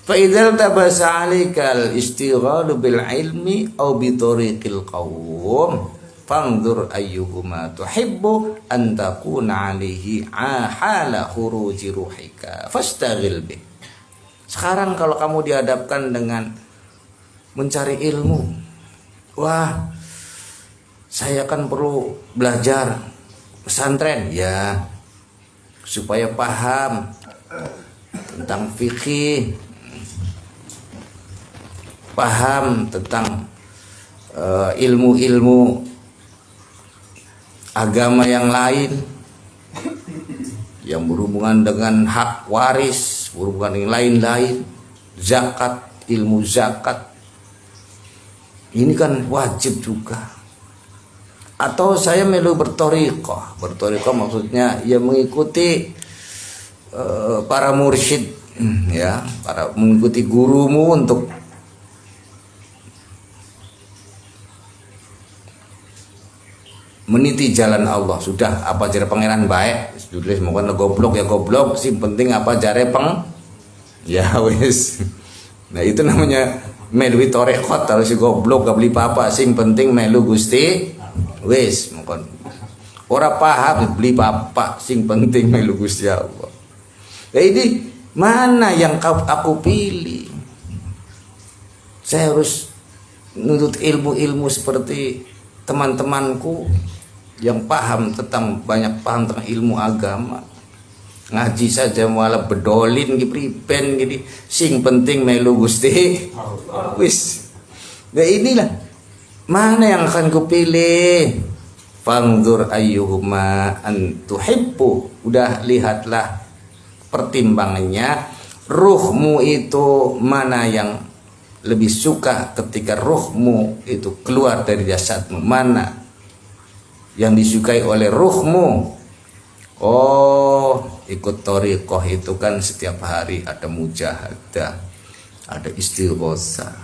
Fa idzal tabasa 'alaikal istighalu bil ilmi aw bi tariqil qaum fanzur ayyuhuma tuhibbu an takuna 'alaihi hala khuruji ruhika fastaghil bih. Sekarang kalau kamu dihadapkan dengan mencari ilmu, wah saya kan perlu belajar pesantren ya supaya paham tentang fikih, paham tentang ilmu-ilmu agama yang lain yang berhubungan dengan hak waris, berhubungan dengan lain-lain, zakat, ilmu zakat. Ini kan wajib juga. Atau saya melu berthariqah. Berthariqah maksudnya ya mengikuti para mursyid ya, mengikuti gurumu untuk meniti jalan Allah. Sudah apa jare pangeran baik, tulis mungkin goblok ya goblok, sih penting apa jare ya wis. Nah itu namanya melu thariqah. Kalau si goblok gak beli apa-apa, sing penting melu Gusti wis mungkin ora paham beli apa, sing penting melu Gusti Allah. Nah ini mana yang aku pilih? Saya harus menuntut ilmu-ilmu seperti teman-temanku yang paham tentang tentang ilmu agama. Ngaji saja malah bedolin priben gitu. Sing penting melu Gusti wis. Nah inilah mana yang akan kupilih. Fanzur ayyuhuma an tuhibbu. Udah lihatlah pertimbangannya, ruhmu itu mana yang lebih suka ketika ruhmu itu keluar dari jasadmu, mana yang disukai oleh ruhmu. Oh, ikut thariqah itu kan setiap hari ada mujahadah, ada istighosah,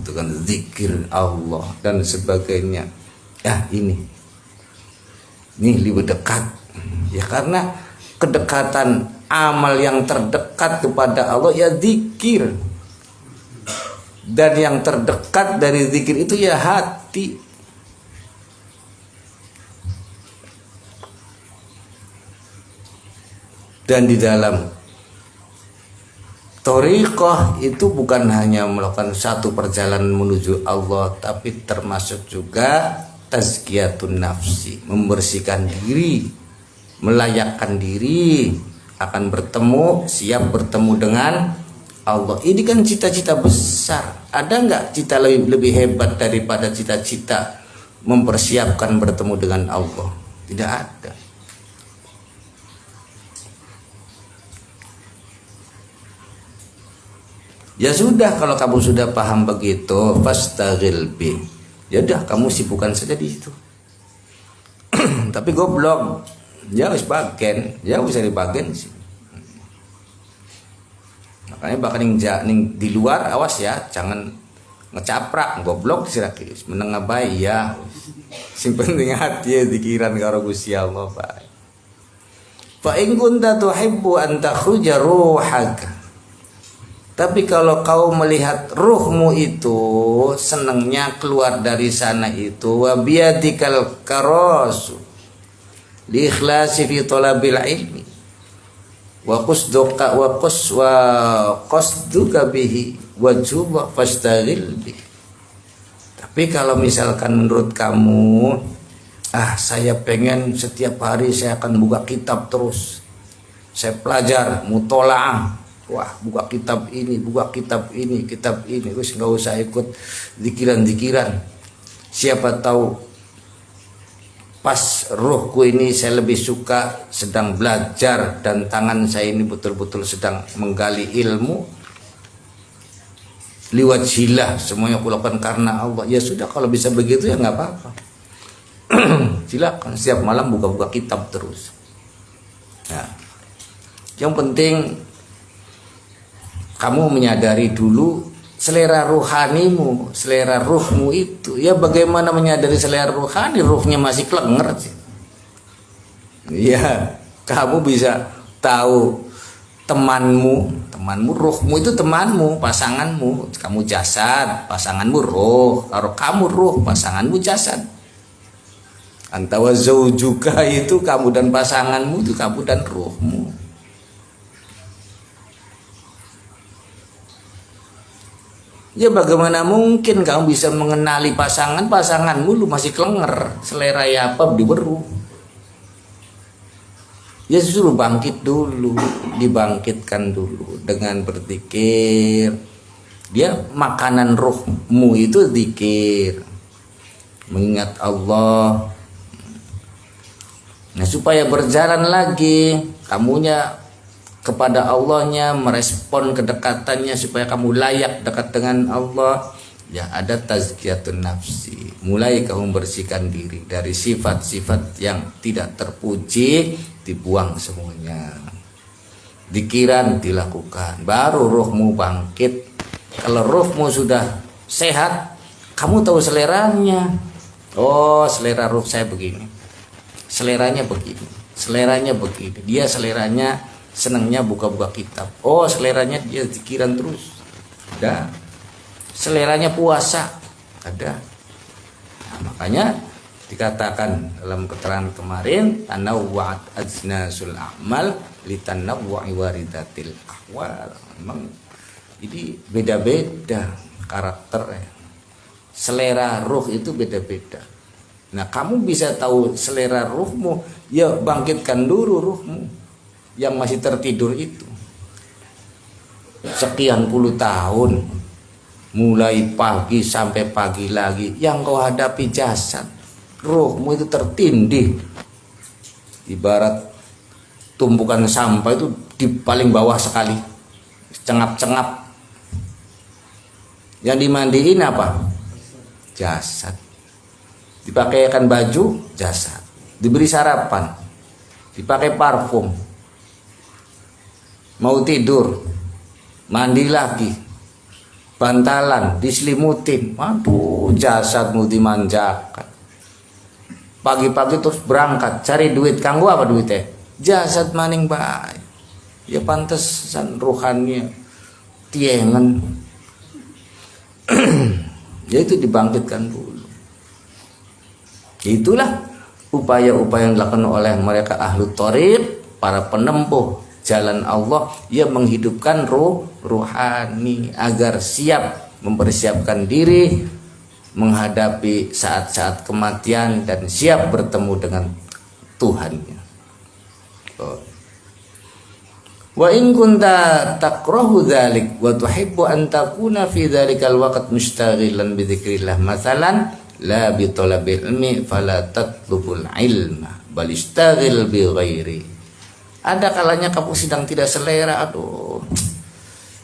itu kan zikir Allah dan sebagainya. Ya ini lebih dekat ya, karena kedekatan amal yang terdekat kepada Allah ya zikir, dan yang terdekat dari zikir itu ya hati. Dan di dalam thariqah itu bukan hanya melakukan satu perjalanan menuju Allah, tapi termasuk juga tazkiyatun nafsi, membersihkan diri, melayakkan diri akan siap bertemu dengan Allah. Ini kan cita-cita besar. Ada nggak cita lebih hebat daripada cita-cita mempersiapkan bertemu dengan Allah? Tidak ada. Ya sudah, kalau kamu sudah paham begitu, fastaghil bi. Ya udah, kamu sibukkan saja di situ. Tapi goblok, ya wis bagian, ya bisa dibagian sih. Makanya bahkan ning di luar awas ya, jangan ngecaprak, goblok siraki, menengah bayi ya. Sing penting hati ya dikiran karo Gusti Allah, Pak. Fa in kunta tuhibbu an takhruja ruhaka. Tapi kalau kau melihat ruhmu itu senangnya keluar dari sana itu, wa biyadikal karasu li ikhlasi fi talabil ilmi wa qasduka bihi wajuba fastaghil bi. Tapi kalau misalkan menurut kamu, saya pengen setiap hari saya akan buka kitab terus, saya pelajar mutolaah, wah buka kitab ini, wis nggak usah ikut zikiran. Siapa tahu pas ruhku ini saya lebih suka sedang belajar dan tangan saya ini betul-betul sedang menggali ilmu. Liwat silah, semuanya aku lakukan karena Allah. Ya sudah, kalau bisa begitu ya nggak apa-apa. Silakan setiap malam buka-buka kitab terus. Nah, yang penting kamu menyadari dulu selera ruhanimu, selera ruhmu itu. Ya bagaimana menyadari selera ruhani, ruhnya masih klenger sih. Ya, kamu bisa tahu temanmu ruhmu itu temanmu, pasanganmu. Kamu jasad, pasanganmu ruh. Kalau kamu ruh, pasanganmu jasad. Antawa zaujuka itu kamu dan pasanganmu, itu kamu dan ruhmu. Ya bagaimana mungkin kamu bisa mengenali pasanganmu lu masih kelenger, selera ya apa diberu. Ya suruh bangkit dulu, dibangkitkan dulu dengan berzikir. Dia makanan ruhmu itu zikir, mengingat Allah. Nah supaya berjalan lagi kamunya kepada Allahnya, merespon kedekatannya supaya kamu layak dekat dengan Allah. Ya ada tazkiyatun nafsi, mulai kamu bersihkan diri dari sifat-sifat yang tidak terpuji, dibuang semuanya. Dikiran dilakukan, baru ruhmu bangkit. Kalau ruhmu sudah sehat, kamu tahu seleranya. Oh selera ruh saya begini, seleranya begini, seleranya begini. Dia seleranya senangnya buka-buka kitab. Oh seleranya dia zikiran terus. Ada. Seleranya puasa. Ada. Nah, makanya dikatakan dalam keterangan kemarin, tanawwa'at ajnasul a'mal litanawwa'i waridatil ahwal. Memang ini beda-beda karakternya. Selera ruh itu beda-beda. Nah kamu bisa tahu selera ruhmu, ya bangkitkan dulu ruhmu yang masih tertidur itu. Sekian puluh tahun, mulai pagi sampai pagi lagi, yang kau hadapi jasad, ruhmu itu tertindih. Ibarat tumpukan sampah itu di paling bawah sekali, cengap-cengap. Yang dimandiin apa? Jasad. Dipakaikan baju, jasad. Diberi sarapan, dipakai parfum. Mau tidur, mandi lagi, bantalan diselimutin, aduh jasadmu dimanjakan. Pagi-pagi terus berangkat cari duit, kanggo apa duitnya? Jasad maning baik. Ya pantesan ruhannya tiengen. Ya itu dibangkitkan dulu. Itulah upaya-upaya yang dilakukan oleh mereka ahlu thoriq, para penempuh jalan Allah, ia menghidupkan ruhani agar siap mempersiapkan diri menghadapi saat-saat kematian dan siap bertemu dengan Tuhannya. Wa in kunta takrahu dzalik wa tuhibbu an takuna fi dzalikal waqt mustaghilan bi dzikrillah mathalan la bi talabil ilmi fala tatlubul ilma bal istaghil bi ghairi. Ada kalanya kamu sedang tidak selera, aduh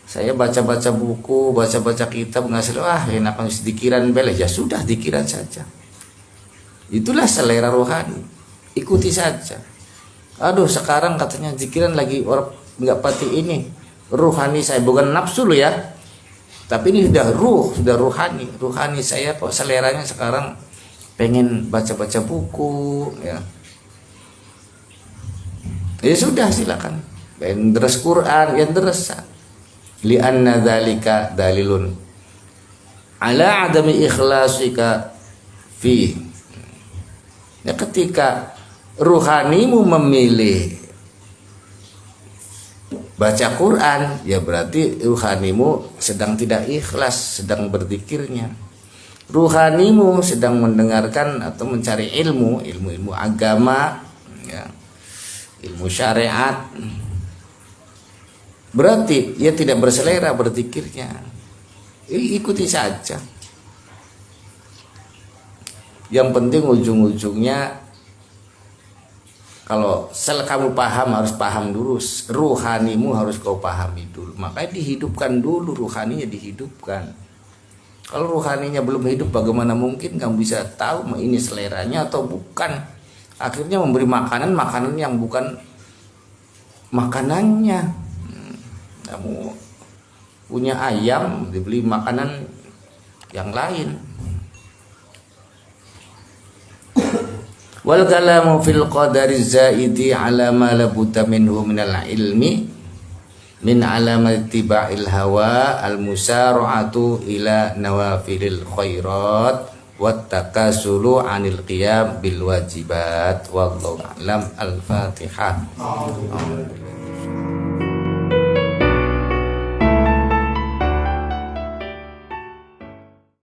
saya baca-baca buku, baca-baca kitab nggak selera, enak dikiran bela, ya sudah dikiran saja. Itulah selera rohani, ikuti saja. Aduh sekarang katanya zikiran lagi orang nggak pati ini, ruhani saya bukan nafsu loh ya, tapi ini sudah sudah ruhani saya kok seleranya sekarang pengen baca-baca buku ya. Ya sudah silakan. Ben deres Quran yang deres. Li anna dzalika dalilun ala adami ikhlasika fi. Ya ketika ruhanimu memilih baca Quran, ya berarti ruhanimu sedang tidak ikhlas, sedang berzikirnya. Ruhanimu sedang mendengarkan atau mencari ilmu agama ya. Ilmu syariat, berarti ia tidak berselera berzikirnya. Ikuti saja. Yang penting ujung-ujungnya, kalau kamu paham harus paham dulu, ruhanimu harus kau pahami dulu. Makanya dihidupkan dulu, ruhaninya dihidupkan. Kalau ruhaninya belum hidup, bagaimana mungkin kamu bisa tahu ini seleranya atau bukan? Akhirnya memberi makanan yang bukan makanannya. Kamu punya ayam, dibeli makanan yang lain. Wal kalamu fil qadari zaidi ala ma la budda minhu minal ilmi min alamati tiba'il hawa al musara'atu ila nawafilil khairat wat takasulu anil qiyam bil wajibat wallahu a'lam. Al-Fatihah.